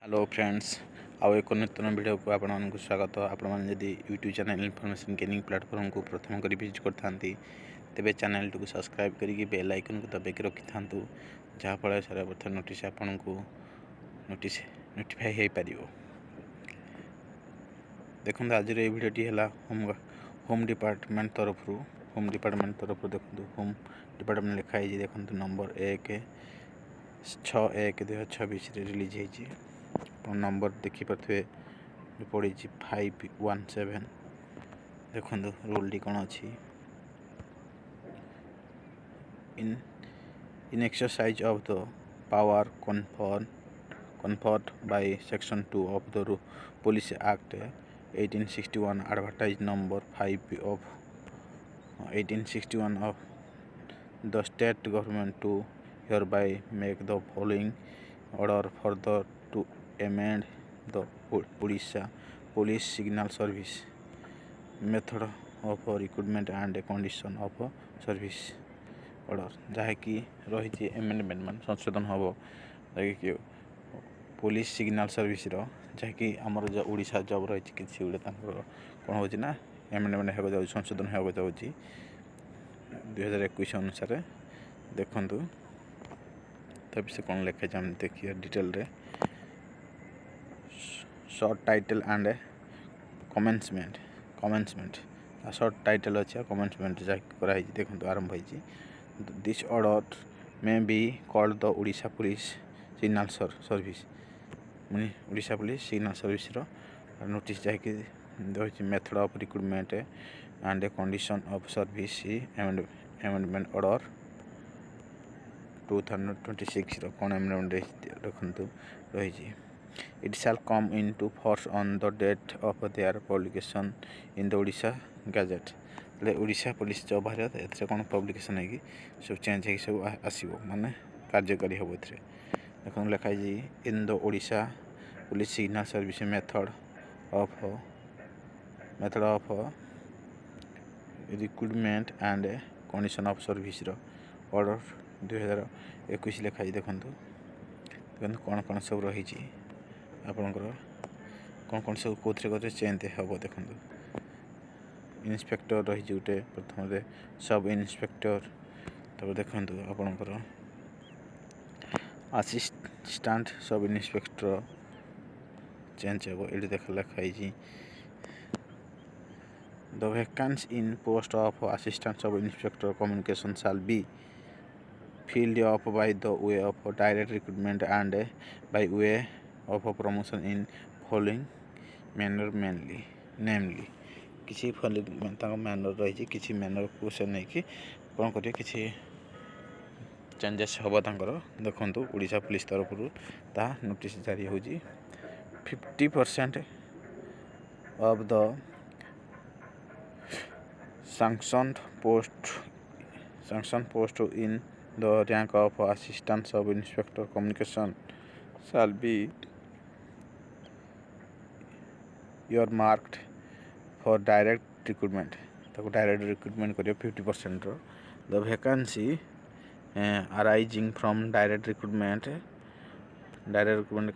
Hello friends आउ एक नूतन video को आपण मानक स्वागत। आपण मैंने जदि YouTube channel information gaining platform को प्रथम कर विजिट करता तेरे चैनल को सब्सक्राइब करके बेल आइकन को दबाई रखि था जहाँफल सारा प्रथम नोटिस आपन को नोटिफाई हो पार। देखो आज ये वीडियोटी है होम डिपार्टमेंट तरफ देखो होम डिपार्टमेंट लिखाई देखो नंबर 1/6/1/2026 रिलीज होती नंबर देखिपे पड़ी 517। देखो रूल टी कौन अच्छी in exercise of the power conferred by section 2 of the Police Act 1861 advertise number 5 of 1861 of the state government to hereby make the following order further to amend the Odisha Police Signal Service method of recruitment and condition of service order जहाँकि रही amendment मान संशोधन हम कि police signal service जहाँकि आमर जो Odisha job रही किसी गोटे कौन हो एमेंडमेंट हो जाऊँ संशोधन हो जाऊँ 2021 अनुसार देखु तब से कौन लिखा जाए देखिए डिटेल रे short title and commencement short title अच्छे कमेंसमेंट जहाँ देखो आरंभ होती this order may be called the Odisha police signal service Odisha police signal service notice जहाँकि रही method of recruitment and condition of service amendment order 2026 कौन एमेंडमेंट रखु रही it shall come into force on the date of their publication in the Odisha gazette Odisha police जो बाहर ए कौन publication है सब चेंज हो सब आसो माने कार्यकारी हम देखो लिखाई इन the Odisha police signal service method of recruitment and condition of service order 2021 लिखाई देखो कौन कौन सब रही आपणकर कौन सब कौन चेंज हम देखो इन्स्पेक्टर रही गोटे प्रथम सब इन्स्पेक्टर तब देखो आपणकर असिस्टेंट सब इन्स्पेक्टर चेंज हम ये देख लिखाई the vacancy in post of assistant sub inspector communication shall be filled up by the way of direct recruitment and by way of promotion in following manner namely किसी manner रही किसी manner को से नहीं कि कौन करें कि चेंजेस हम देखो ओडिशा पुलिस तरफ ता नोटिस जारी हो 50% of the sanctioned post in the rank of assistant sub inspector communication shall be earmarked for direct recruitment direct recruitment करियो 50% the vacancy arising from direct recruitment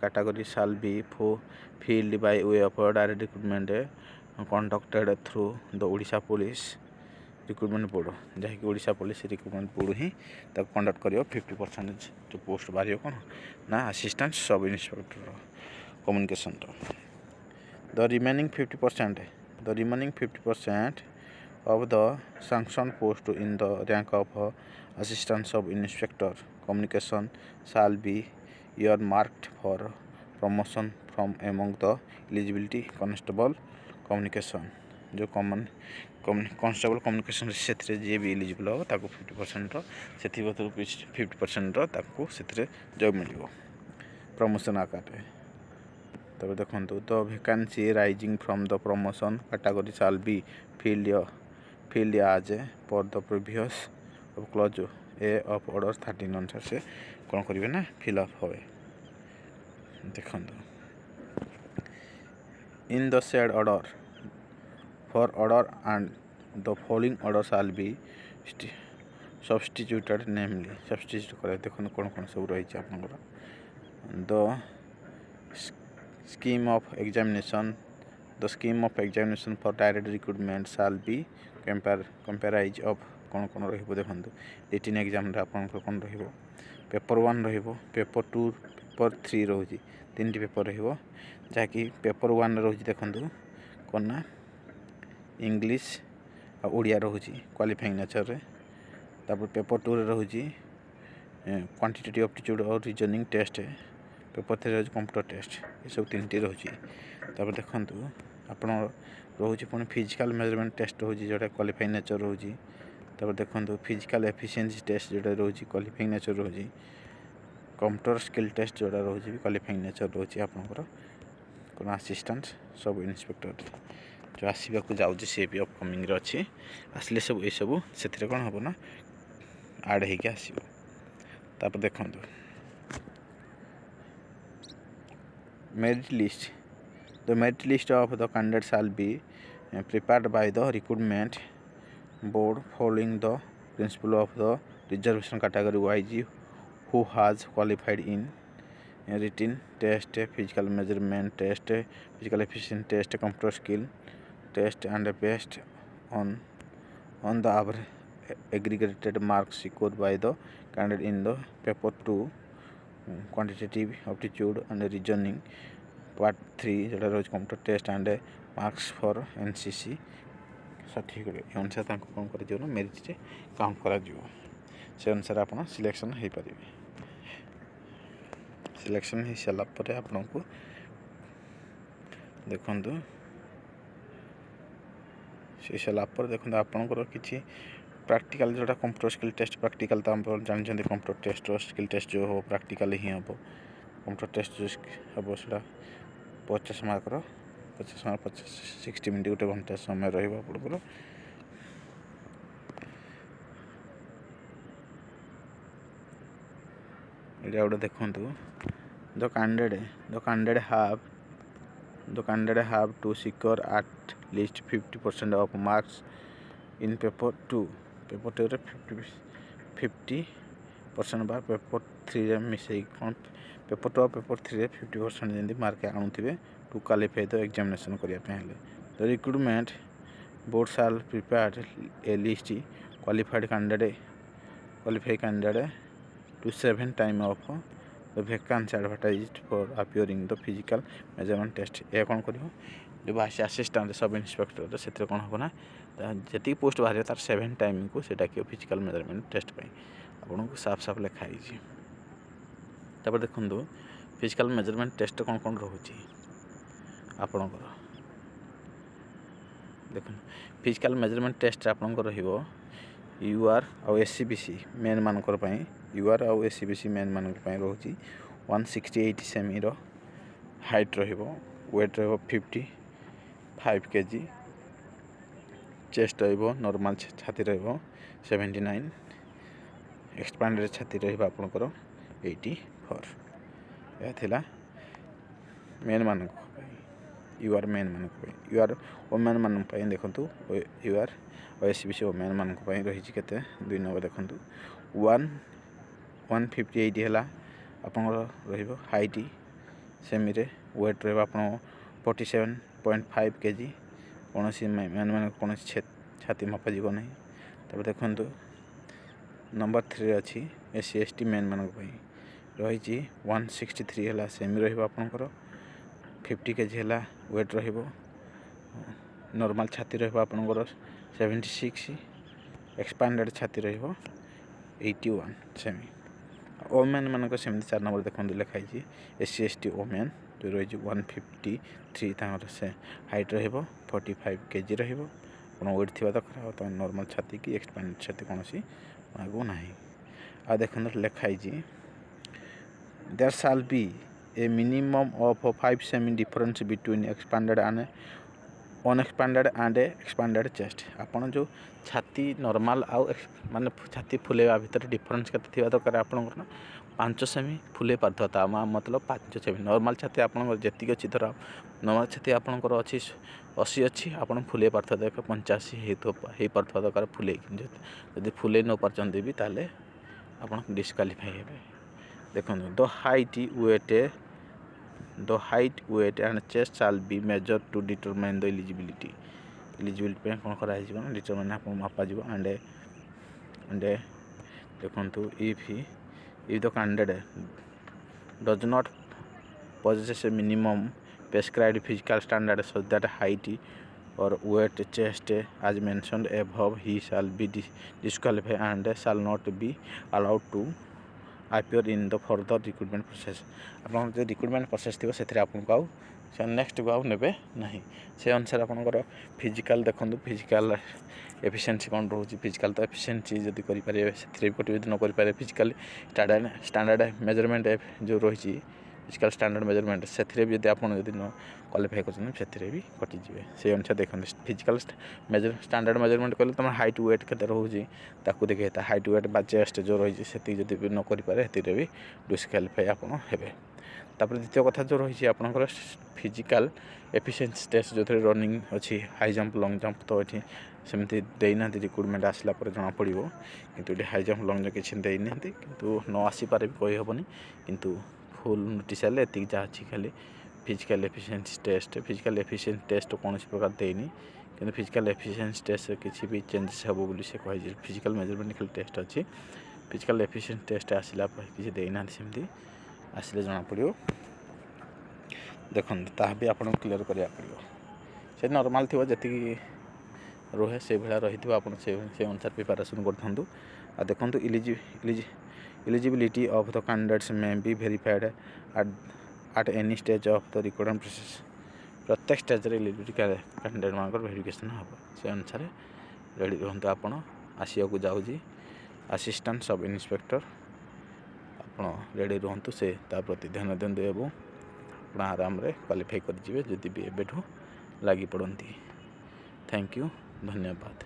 category shall be filled by way of direct recruitment conducted through the Odisha Police recruitment board जहाँकि Odisha police recruitment board ही conduct कर 50% जो post बाहर कौन ना assistant sub inspector communication the remaining 50% of the sanction post in the rank of assistant sub inspector communication shall be earmarked for promotion from among the eligibility constable communication जो constable communication से जी भी eligible हो 50% से 50% से job मिल promotion आकार तब देखो the vacancy rising from the promotion category shall be filled as पर the previous clause A of order 13 अनुसार से कौन करेंगे ना फिलअप हुए देखो in the said order for order and the following order shall be substituted namely substitute कर देखो कौन कौन सब रही the scheme of examination. The scheme of examination for direct recruitment shall be comprised of कौन रहिबो देखंतु रिटन एग्जाम रे आपन कोन रहिबो पेपर 1 रहिबो पेपर 2 पेपर 3 रहउची तीनटी पेपर रहिबो जाकी पेपर 1 रहउची देखंतु कोना इंग्लिश आ ओडिया रहउची क्वालिफाइंग नेचर रे तापर पेपर 2 रे रहउची क्वांटिटेटिव एप्टीट्यूड और रीजनिंग टेस्ट पेपर 3 रहउची कंप्यूटर टेस्ट ये सब तीनटी रहउची तापर देखंतु आपण रहउची पुनी फिजिकल मेजरमेंट टेस्ट रहउची जोटा क्वालिफाइंग नेचर रहउची तापर देखंतु फिजिकल एफिशिएंसी टेस्ट जोटा रहउची क्वालिफाइंग नेचर रहउची कंप्यूटर स्किल टेस्ट जोटा रहउची क्वालिफाइंग नेचर रहउची आपनकर कोन असिस्टेंट सब इंस्पेक्टर जो आसीबा को जाउची से भी अपकमिंग रे अछि आसले सब ए सब सेथिरे कोन हबो ना ऐड हे के आसीबो तापर देखंतु merit list. The merit list of the candidate shall be prepared by the recruitment board following the principle of the reservation category wise who has qualified in written test, physical measurement test, physical efficiency test, computer skill test, and based on the aggregated marks scored by the candidate in the paper 2 quantitative aptitude and reasoning part 3 जोटा रोज computer test and marks for NCC certificate अनुसार तांको कोन कर दियो ना merit रे count करा दियो से अनुसार आपण सिलेक्शन हे परिबे सिलेक्शन हे सला परे आपण को देखंतु से सला पर देखंतु आपण को किछि प्रैक्टिकल जोटा कंप्यूटर स्किल टेस्ट प्रैक्टिकल तो हम जान जंदे कंप्यूटर टेस्ट और स्किल टेस्ट जो हो प्रैक्टिकल ही हो कंप्यूटर टेस्ट जो हम सेटा 50 मार्क रो 50 मार्क 60 मिनिट गोटे घंटा समय रहइबो पड़बो एटा ओडे देखंतु the candidate have to secure at least 50% of marks in paper 2 paper 2 रे 50% बा पेपर 3 रे मिसई कोन पेपर 2 पेपर 3 रे 50% जेंदी मार्क आनुथिबे टू क्वालिफाई द एग्जामिनेशन करिया पे हेले the recruitment board shall prepare a list qualified candidate to 7 time of the vacancy advertised for appearing the physical measurement test ए कोन करियो जो असिस्टेंट सब इंस्पेक्टर से कौन हम ना जी पोस्ट बाहर तार 7 टाइम को सेटा कि फिजिकल मेजरमेंट टेस्ट आपन को साफ साफ लिखाई तापर देखो फिजिकल मेजरमेंट टेस्ट कौन कौन रोचे आपणकर देख फिजिकल मेजरमेंट टेस्ट आपणकर यूआर और एससीबीसी मेन मानकर यूआर और एससीबीसी मेन मानक रोचे 168 semi height weight 55 kg chest normal छाती 79 एक्सपांडेड छाती आपणकर 84 यह थिला मेन मानक यूआर मेन मानक यूआर वोमेन मानक देखंतु यूआर और एससीबीसी वोमेन मानक रही केते 2 नंबर देखंतु 158 है आपणकर रहिबो हाइट सेमी रे वेट रहिबो आपण 47.5 kg कौन मैन मान कौन छाती मापा जीव ना तब देखु नंबर 3 अच्छी एससी एसटी मेन मान रही 163 है सेमी रहा 50 kg है वेट नॉर्मल छाती रहा 76 एक्सपांडेड छाती रहा 81 सेमी ओमेन मान सेमती 4 नंबर देखो लिखाई एससी एसटी ओमेन जो रही 153 से हाइट 45 kg वेट थी दरकार तो नॉर्मल छाती की एक्सपांडेड छाती कौन सी मागू ना आ देख लिखाई there shall be a minimum of 5 सेमी difference between expanded and unexpanded and expanded chest आपन जो छाती नॉर्मल आउ माने छाती फुलेवा भितर डिफरेंस केते थिबा दरकार आपन ना 5 सेमी फुले पारता मतलब 5 सेमी नॉर्मल छाती आपन जेतिक अछि धर नॉर्मल छाती आपनकर अछि 80 अछि आपन फुले पारता देख 85 हे पारता दरकार फुले जदि फुले न पारचंदी भी ताले आपन डिस्क्वालीफाई हेबे देखो the height weight the height weight and chest shall be measure to determine the eligibility पे कौन कर डिटरमाइन आप मापा एंड देखो if the candidate does not possesses a minimum prescribed physical standard such that height or weight chest as mentioned above, he shall be disqualified and shall not be allowed to appear in the further recruitment process. आपन जो recruitment process थी से आपको से next को आने ना से अनुसार आपंकर फिजिकाल देखो फिजिकाल एफिशिएंसी कौन रोचे फिजिकाल तो एफिशिएंसी जब करेंगे से कटे न करें फिजिकाल स्टैंडर्ड मेजरमेंट जो रही फिजिकाल स्टैंडर्ड मेजरमेंट से आप न क्वालिफाई कर भी कटिजे से अनुसार देखते फिजिकाल स्टैंडर्ड मेजरमेंट कहले तुम हाइट वेट के रोचे देखिए हाइट वेट बा चेस्ट जो रही है जब न करें भी डिस्क्वालिफाई आप तापर द्वितीय कथा जो रही आपंकर फिजिकाल एफिशिएंसी टेस्ट जो रनिंग अच्छी हाई जंप लंग जंप तो ये सेमती देना रिक्रुटमेंट आसला जना पड़ो किंतु ये हाई जंप लंग जंप किसी देना किंतु न आसीपारे भी कहीहबनी किंतु फुल नोटिस आए ये जहाँ खाली फिजिकाल एफिशिएंसी टेस्ट कौन प्रकार देनी कि फिजिकाल एफिशिएंसी टेस्ट किसी भी चेंजेस हे बोली से कही फिजिकाल मेजरमेंट खाली टेस्ट अच्छी फिजिकाल एफिशिएंसी टेस्ट आसला किसी देना सेमती आसिले जना पड़ो देखो ता भी आपको क्लीयर करा पड़ो से नॉर्मल थी जी रुहे से भाया रही से अनुसार प्रिपरेशन करूँ आ देखो एलिजिबिलिटी ऑफ द कैंडिडेट्स में be verified at any stage of the recruitment process प्रत्येक स्टेज एलिजिबिलिटी कैंडिडेट मान वेरिफिकेशन हम से अनुसार रेडी रुहतु आप आसिया को जाऊँगी असिस्टेंट सब इन्स्पेक्टर आप रेडी रुहतु से प्रति ध्यान दिंतु एवं आप आराम क्वालिफाई करेंगे जदि भी एबेठू लगी पड़ती। थैंक यू, धन्यवाद।